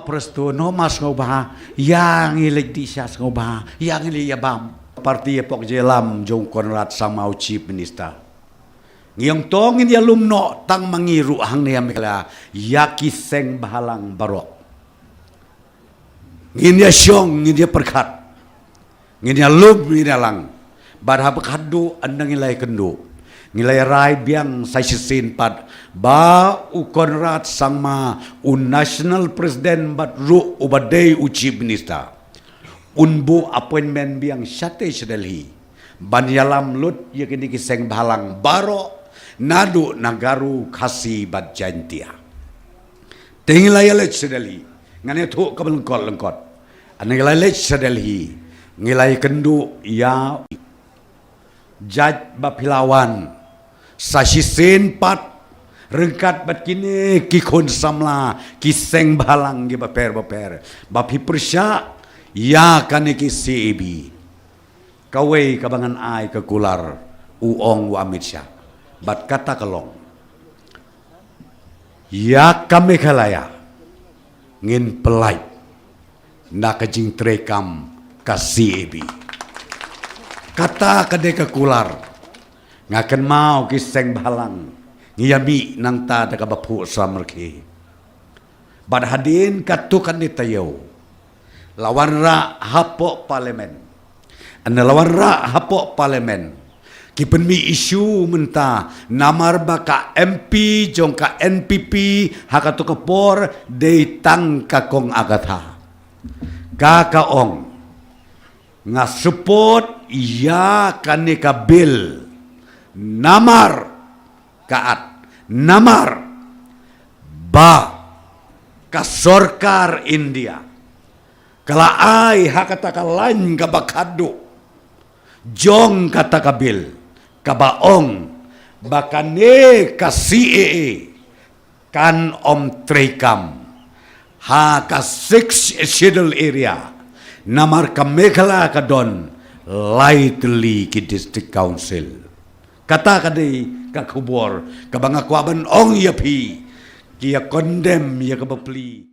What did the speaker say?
presto no mas ngobah yang ilig di siya ngobah yang iliyabam parti pok jelam jong Konrad Samau chief minister ngiyong tong ini alumno tang mangiru hang niya mikla yaki seng bahalang barok nginya syong nginya perkat nginya lub nginya lang barhab kadu andang ilay kendo ngilay rai biang sa sisin pat ba u Konrad sama un national president bat ru ubadai u chief minister unbu appointment biang syate sedalhi banyalam lut yakini kiseng bahalang baro nadu nagaru kasi bat jantia tingilay lech sedalhi ngane thu kabelengkot lengkot anilay lech sedalhi ngilay kendu ya jaj bapilawan sasisin pat rengkat bat kini kikon samla kiseng balang gi baper bapi persya ya kane ki CAB kawai kabangan ai ke kular uong wa Amit Syah bat kata kelong ya kami kalaya ngin pelai na kajing trekam ka CAB kata kade ke kular ngakan mau kiseng balang ngiyami nang ta daga bapu samerki bad hadin katukan ni tayo lawan ra hapo parlemen ana lawan ra hapo parlemen kipen mi isu menta namar baka MP jong ka NPP hakatu kepor de tang ka kong agatha ka ong nga support ya kanika bill namar kaat namar ba ka sorkar India kala ai hakata kalain ka bakado jong kata kabil kabaong bakane ka CAA kan om trekam ha ka 6 schedule area namar ka Meghala ka don lightly ki district council kata kadai ka kubor kabanga kwaban ong yapi kia condemn ya kabapli